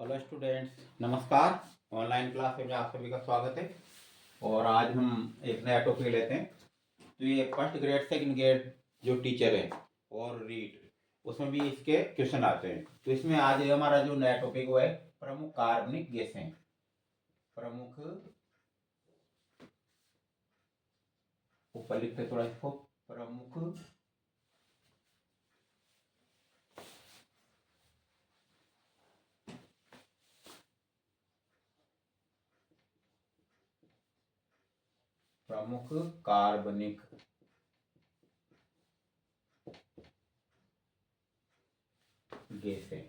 Hello students, नमस्कार। Online class में आप सभी का स्वागत है। और आज हम एक नया टॉपिक लेते हैं। तो ये फर्स्ट ग्रेड सेकंड ग्रेड जो टीचर है और रीड, उसमें भी इसके क्वेश्चन आते हैं। तो इसमें आज हमारा जो नया टॉपिक वो है प्रमुख कार्बनिक गैसें। प्रमुख, ऊपर लिखते थोड़ा इसको, प्रमुख प्रमुख कार्बनिक गैसें।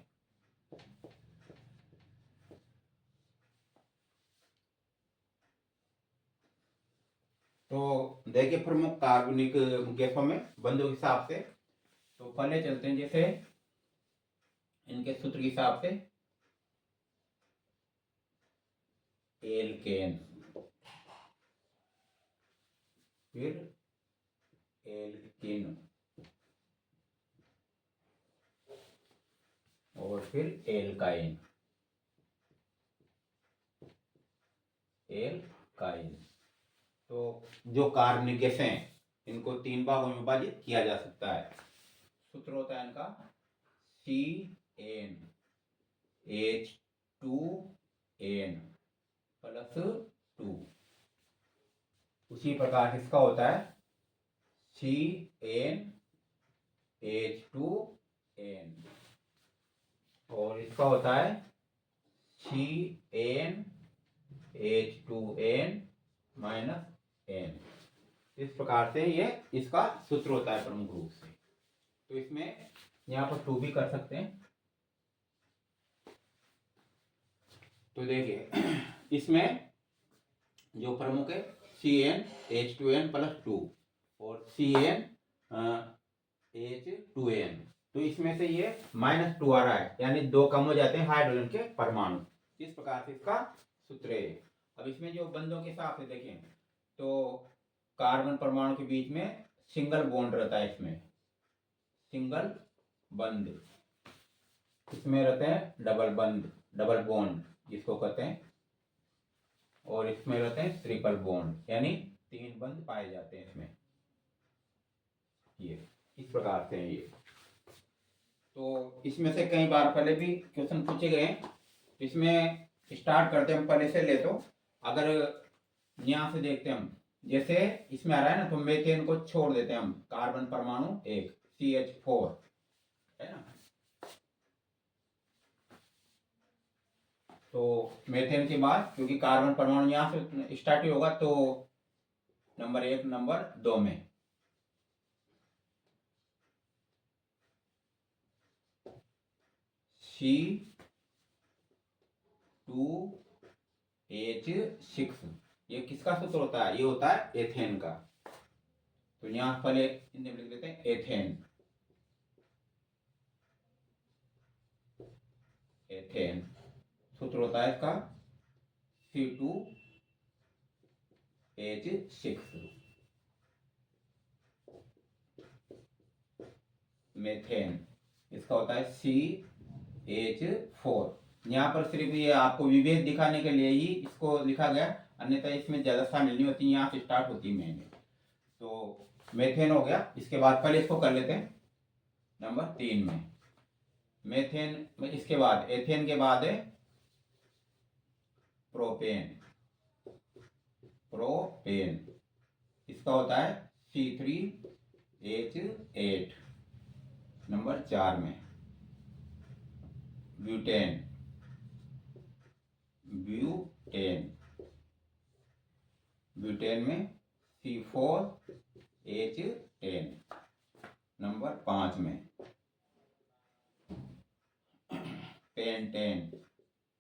तो देखिए, प्रमुख कार्बनिक गैसों में बंधु के हिसाब से तो पहले चलते हैं। जैसे इनके सूत्र के हिसाब से एल्केन, फिर एल्किन, और फिर एल्काइन। एल्काइन तो जो कार्बनिक गैसें हैं इनको तीन भागों में विभाजित किया जा सकता है। सूत्र होता है इनका CnH2n +2। उसी प्रकार इसका होता है CnH2n, और इसका होता है CnH2n-n। इस प्रकार से ये इसका सूत्र होता है प्रमुख रूप से। तो इसमें यहाँ पर 2 भी कर सकते हैं। तो देखिए इसमें जो प्रमुख है CnH2n+2 और CnH2n, तो इसमें से ये -2 आ रहा है, यानी 2 कम हो जाते हैं हाइड्रोजन के परमाणु। इस प्रकार से इसका सूत्र है। अब इसमें जो बंधों के हिसाब से देखें तो कार्बन परमाणु के बीच में सिंगल बॉन्ड रहता है। इसमें सिंगल बंध, इसमें रहते हैं डबल बंध, डबल बॉन्ड जिसको कहते हैं, और इसमें रहते हैं ट्रिपल बॉन्ड, यानी 3 बंध पाए जाते हैं इसमें। ये इस प्रकार से है ये। तो इसमें से कई बार पहले भी क्वेश्चन पूछे गए हैं। इसमें स्टार्ट करते हैं हम पहले से ले। तो अगर यहाँ से देखते हैं हम, जैसे इसमें आ रहा है ना, तो मीथेन को छोड़ देते हैं हम, कार्बन परमाणु एक CH4 है ना। तो मीथेन के बाद क्योंकि कार्बन परमाणु यहाँ से स्टार्ट ही होगा, तो नंबर 1 नंबर 2 में C2H6, ये किसका सूत्र होता है? ये होता है एथेन का। तो यहाँ पहले हिंदी में लिख देते हैं एथेन। एथेन सूत्र होता है इसका C2H6। मेथेन इसका होता है CH4। यहाँ पर सिर्फ ये आपको विभेद दिखाने के लिए ही इसको लिखा गया, अन्यथा इसमें ज्यादा शामिल नहीं होती, यहाँ से स्टार्ट होती है मेन। तो मेथेन हो गया। इसके बाद पहले इसको कर लेते हैं नंबर 3 में मेथेन में। इसके बाद एथेन के बाद है प्रोपेन। प्रोपेन इसका होता है C3H8 नंबर 4 में। ब्यूटेन, ब्यूटेन, ब्यूटेन में C4H10 नंबर 5 में। पेंटेन,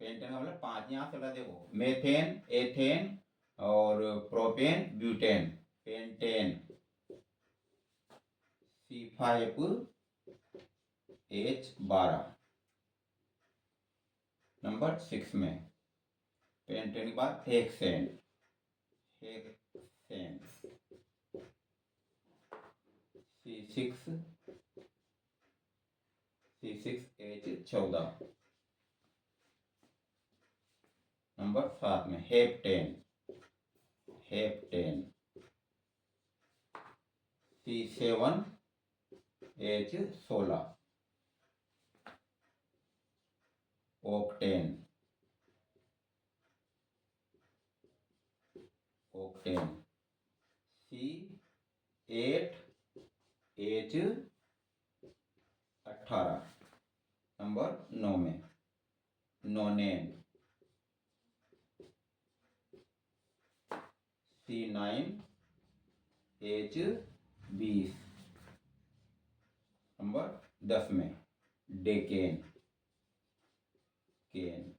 पेंटेन का मतलब 5, यहाँ से देखो मेथेन, एथेन और propane, butane, pentane C5H12 number 6 में। पेंटेन के बाद हेक्सेन, हेक्सेन C6H14 नंबर 7 में heptane, heptane. C7H16 octane, octane. C8H18 number 9 में नोनेन। C9H20 नंबर 10 में डेकेन, केन।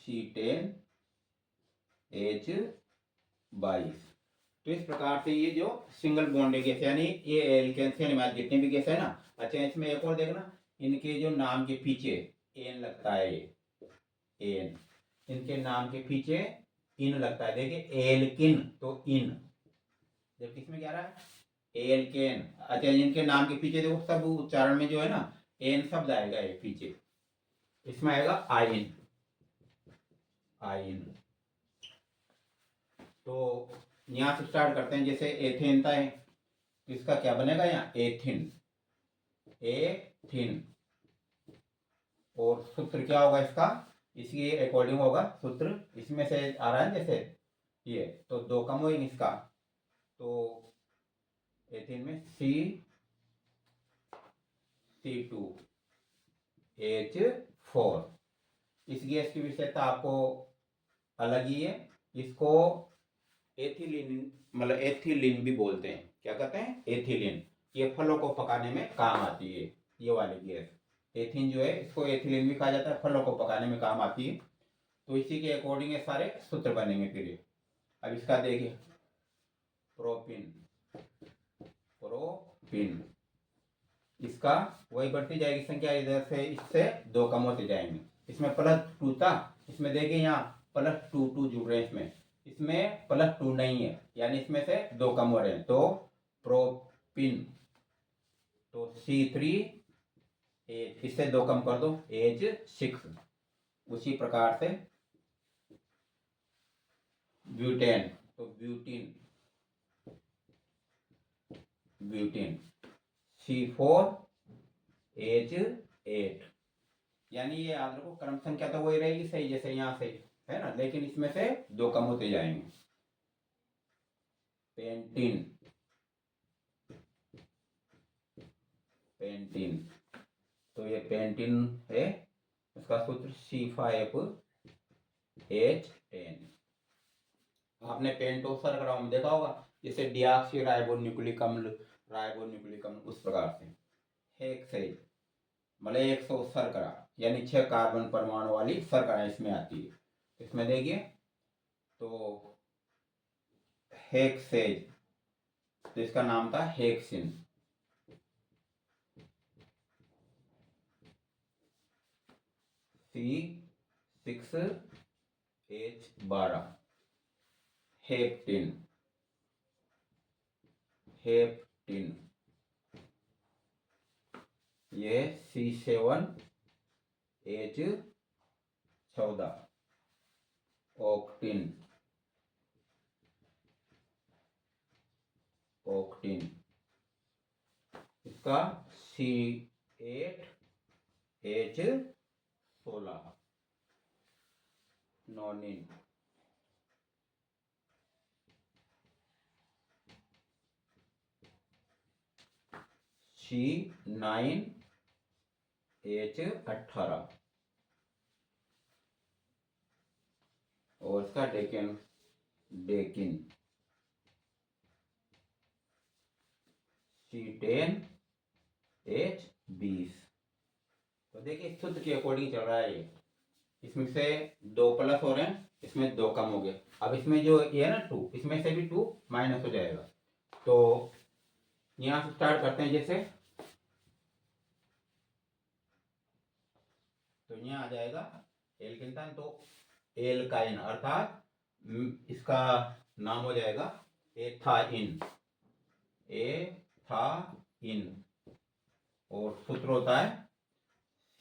C10H22। तो इस प्रकार से ये जो सिंगल बॉन्ड गैस यानी ये एल्केन्स जितने भी गैस है ना। अच्छा, इसमें एक और देखना, इनके जो नाम के पीछे एन लगता है, एन, इनके नाम के पीछे इन लगता है। देखिए एल्किन तो इन, जबकि इसमें क्या रहा है एल्केन। अच्छा, इनके नाम के पीछे देखो सब उच्चारण में जो है ना एन शब्द आएगा ये पीछे, इसमें आएगा आइन, आइन। तो यहां से स्टार्ट करते हैं। जैसे एथेन था है, तो इसका क्या बनेगा यहाँ एथिन, एथिन। और सूत्र क्या होगा इसका, इसके अकॉर्डिंग होगा सूत्र। इसमें से आ रहा है जैसे ये, तो 2 कम होगा इसका, तो एथिन में C2H4। इस गैस की विशेषता आपको अलग ही है। इसको एथिलीन, मतलब एथिलीन भी बोलते हैं। क्या कहते हैं एथिलीन। ये फलों को पकाने में काम आती है, ये वाली गैस एथिन जो है, इसको एथिलीन भी कहा जाता है, फलों को पकाने में काम आती है। तो इसी के अकॉर्डिंग ये सारे सूत्र बनेंगे फिर। अब इसका देखिए प्रोपिन, प्रोपिन। इसका वही बढ़ती जाएगी संख्या, इधर से इससे 2 कम होते जाएंगे। इसमें +2 था, इसमें देखिए यहाँ +2 जुड़ रहे हैं। इसमें +2 नहीं है, यानी इसमें से 2 कम हो रहे हैं, तो प्रोपिन। तो C3H, इससे 2 कम कर दो H6। उसी प्रकार से ब्यूटेन, तो ब्यूटीन, ब्यूटीन C4H8। यानी ये याद रखो क्रम संख्या तो वही रहेगी सही जैसे यहाँ से है ना, लेकिन इसमें से 2 कम होते जाएंगे। Pentene, pentene. तो ये पेंटीन है, उसका सूत्र C5H10। आपने पेंटोस सर्करा में देखा होगा, जैसे डिऑक्सी राइबोन्यूक्लिक अम्ल, राइबोन्यूक्लिक अम्ल, उस प्रकार से। हेक्सेन मतलब 100 शर्करा, यानी 6 कार्बन परमाणु वाली शर्करा इसमें आती है। इसमें देखिए तो हेक्सेज, तो इसका नाम था हेक्सिन। C6H12 हेप्टिन, हेप्टिन। ये C7H14 ऑक्टिन, ऑक्टिन। इसका C8H16 नोनिन। C9H18 और इसका डेकिन, डेकिन। C10H20। तो देखिए सूत्र के अकॉर्डिंग चल रहा है ये। इसमें से 2 प्लस हो रहे हैं, इसमें 2 कम हो गए। अब इसमें जो ये है ना 2, इसमें से भी 2 माइनस हो जाएगा। तो यहां से स्टार्ट करते हैं। जैसे तो यहाँ आ जाएगा एल्केन, तो एल्काइन अर्थात इसका नाम हो जाएगा एथाइन, एथाइन। और सूत्र होता है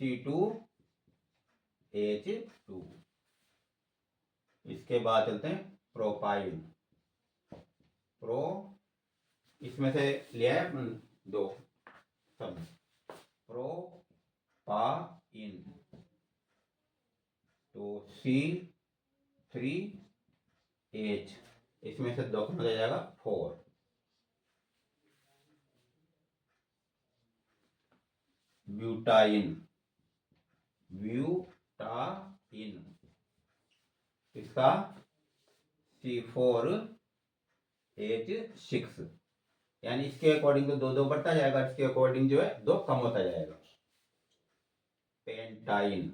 C2H2। इसके बाद चलते हैं प्रोपाइन। प्रो इसमें से लिया है दो शब्द, प्रोपाइन, तो C3H, इसमें से दो कम हो जाएगा 4। ब्यूटाइन, ब्यूटाइन, इसका C4H6, यानी इसके अकॉर्डिंग तो दो दो बढ़ता जाएगा, इसके अकॉर्डिंग जो है दो कम होता जाएगा। Pentyne,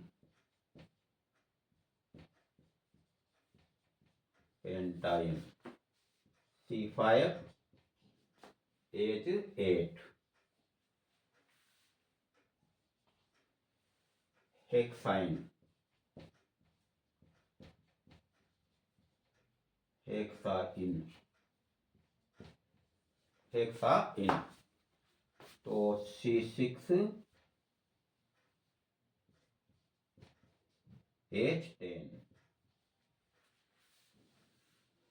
pentyne, C5H8। Hexyne, hexyne, hexyne, तो C6H10,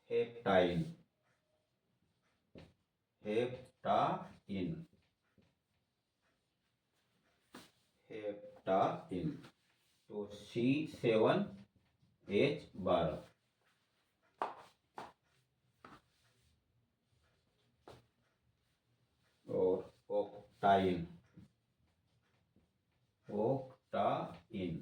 हेप्टाइन, हेप्टाइन, हेप्टाइन, तो C7H12। और ओक्टाइन, ओक्टाइन,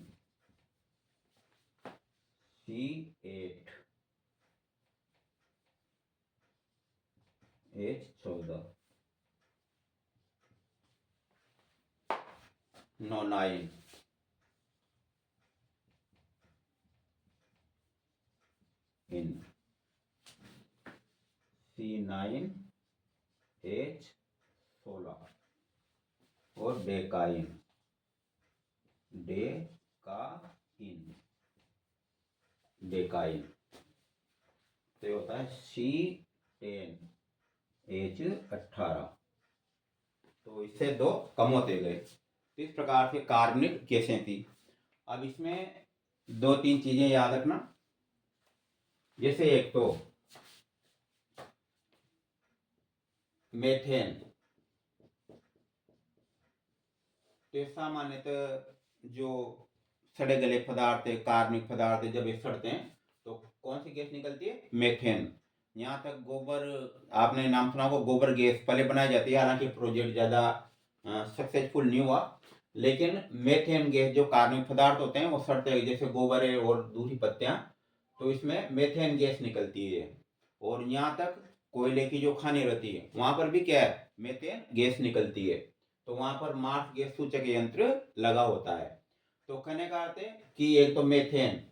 C8H14। नोनाइन, इन C9H16। और डेकाइन, डेकाइन, डेकाइन, तो ये होता है C10H18। तो इससे दो कम होते गए। तो इस प्रकार से कार्बनिक गैसें थी। अब इसमें दो तीन चीजें याद रखना, जैसे एक तो मेथेन, तो सामान्यतः जो सड़े गले पदार्थ है, कार्बनिक पदार्थ है, जब ये सड़ते हैं तो कौन सी गैस निकलती है? मेथेन। यहाँ तक गोबर, आपने नाम सुना होगा, गोबर गैस पहले बनाई जाती है, हालांकि प्रोजेक्ट ज़्यादा सक्सेसफुल नहीं हुआ, लेकिन मेथेन गैस जो कार्बनिक पदार्थ होते हैं वो सड़ते हैं, जैसे गोबर है और दूसरी पत्तियाँ, तो इसमें मेथेन गैस निकलती है। और यहाँ तक कोयले की जो खानी रहती है वहाँ पर भी क्या है? मेथेन गैस निकलती है। तो वहाँ पर मार्स गैस सूचक यंत्र लगा होता है। तो कहने का अर्थ है कि एक तो मेथेन,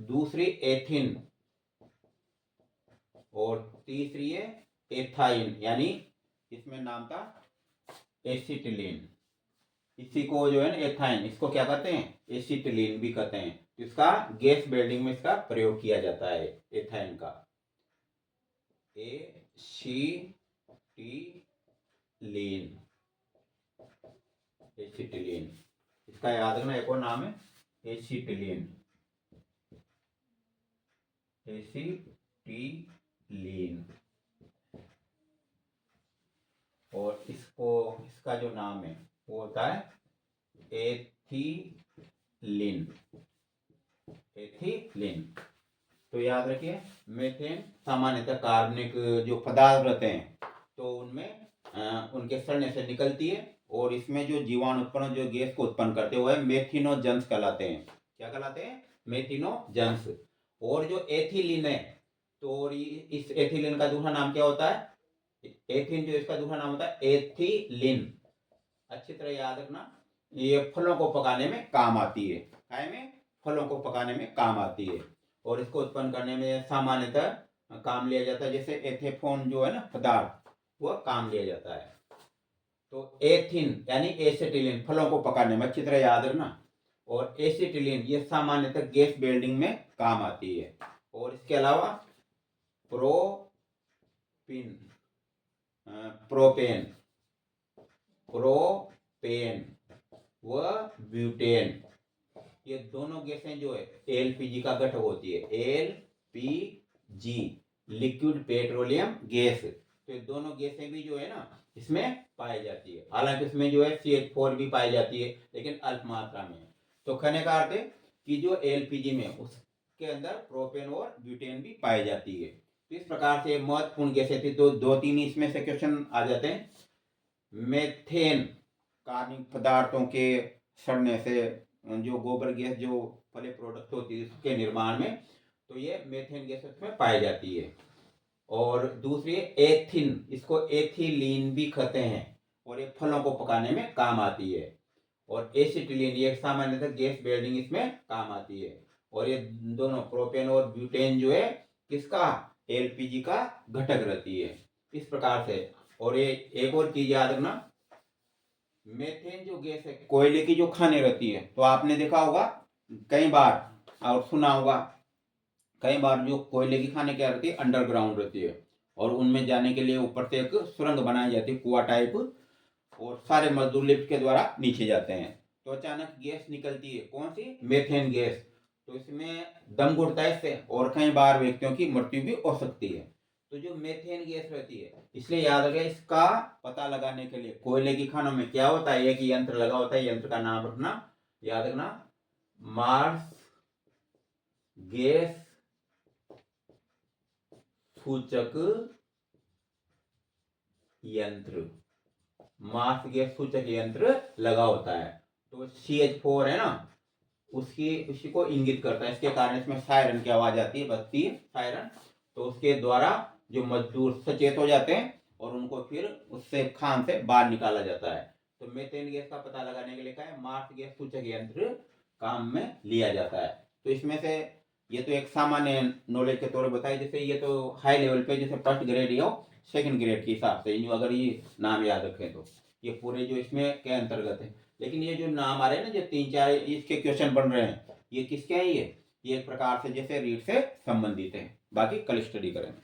दूसरी एथिन, और तीसरी है एथाइन, यानी इसमें नाम था एसिटिलीन। इसी को जो है ना एथाइन, इसको क्या कहते हैं? एसिटिलीन भी कहते हैं। तो इसका गैस वेल्डिंग में इसका प्रयोग किया जाता है, एथाइन का। एसिटिलीन, एसिटिलीन, इसका याद रखना एक और नाम है एसिटिलीन, एसिटिलीन। और इसको, इसका जो नाम है वो होता है एथिलीन, एथिलीन। तो याद रखिए, मेथेन सामान्यतः कार्बनिक जो पदार्थ रहते हैं तो उनमें उनके सड़ने से निकलती है, और इसमें जो जीवाणु उत्पन्न जो गैस को उत्पन्न करते हुए मेथिनोजन्स कहलाते हैं। क्या कहलाते हैं? मेथिनोजन्स। और जो एथिलीन है, तो इस एथिलीन का दूसरा नाम क्या होता है? एथिन, जो इसका दूसरा नाम होता है एथिलीन। अच्छी तरह याद रखना, ये फलों को पकाने में काम आती है, खाए में फलों को पकाने में काम आती है, और इसको उत्पन्न करने में सामान्यतः काम लिया जाता है, जैसे एथेफोन जो है ना पदार्थ, वह काम लिया जाता है। तो एथिन यानी एसिटिलीन, फलों को पकाने में, अच्छी तरह याद रखना। और एसिटिलीन ये सामान्यतः गैस वेल्डिंग में काम आती है। और इसके अलावा प्रोपिन, प्रोपेन, प्रोपेन व ब्यूटेन, ये दोनों दोनों गैसें जो है एलपीजी का घटक होती है, एलपीजी, लिक्विड पेट्रोलियम गैस। तो ये दोनों गैसें भी जो है ना इसमें पाई जाती है। हालांकि इसमें जो है CH4 भी पाई जाती है, लेकिन अल्प मात्रा में। तो कहने का अर्थ है कि जो एलपीजी में उसके अंदर प्रोपेन और ब्यूटेन भी पाई जाती है। तो इस प्रकार से महत्वपूर्ण गैसें थी। तो 2-3 इसमें से क्वेश्चन आ जाते हैं। मेथेन, कार्बनिक पदार्थों के सड़ने से जो गोबर गैस जो फले प्रोडक्ट होती है उसके निर्माण में, तो ये मेथेन गैस उसमें पाई जाती है। और दूसरी एथिन, इसको एथिलीन भी कहते हैं और ये फलों को पकाने में काम आती है। और एसिटिलीन ये सामान्यतः गैस वेल्डिंग इसमें काम आती है। और ये दोनों प्रोपेन और ब्यूटेन जो है किसका, एलपीजी का घटक रहती है। इस प्रकार से। और ये एक और चीज याद रखना, मेथेन जो गैस है कोयले की जो खाने रहती है, तो आपने देखा होगा कई बार और सुना होगा कई बार जो कोयले की खाने क्या रहती है, अंडरग्राउंड रहती है। और उनमें जाने के लिए ऊपर से एक सुरंग बनाई जाती है, कुआं टाइप, और सारे मजदूर लिफ्ट के द्वारा नीचे जाते हैं। तो अचानक गैस निकलती है, कौन सी, मेथेन गैस। तो इसमें दम घुटता है इससे और कई बार व्यक्तियों की मृत्यु भी हो सकती है। तो जो मेथेन गैस रहती है, इसलिए याद रखें इसका पता लगाने के लिए कोयले की खानों में क्या होता है, एक यंत्र लगा होता है, यंत्र का नाम रखना, याद रखना, मार्स गैस सूचक यंत्र, मार्स गैस सूचक यंत्र लगा होता है। तो CH4 है ना, उसी को इंगित करता है। इसके कारण इसमें सायरन की आवाज आती है, बजती है सायरन। तो उसके द्वारा जो मजदूर सचेत हो जाते हैं और उनको फिर उससे खान से बाहर निकाला जाता है। तो मेथेन गैस का पता लगाने के लिए क्या है, मार्स गैस सूचक यंत्र काम में लिया जाता है। तो इसमें से ये तो एक सामान्य नॉलेज के तौर पर बताया, जैसे ये तो हाई लेवल पे, जैसे फर्स्ट ग्रेड या सेकंड ग्रेड के हिसाब से अगर ये नाम याद रखें तो ये पूरे जो इसमें के अंतर्गत है। लेकिन ये जो नाम आ रहे हैं ना, जो 3-4 इसके क्वेश्चन बन रहे हैं, ये किसके हैं, ये एक प्रकार से जैसे रीड से संबंधित है। बाकी कल स्टडी करेंगे।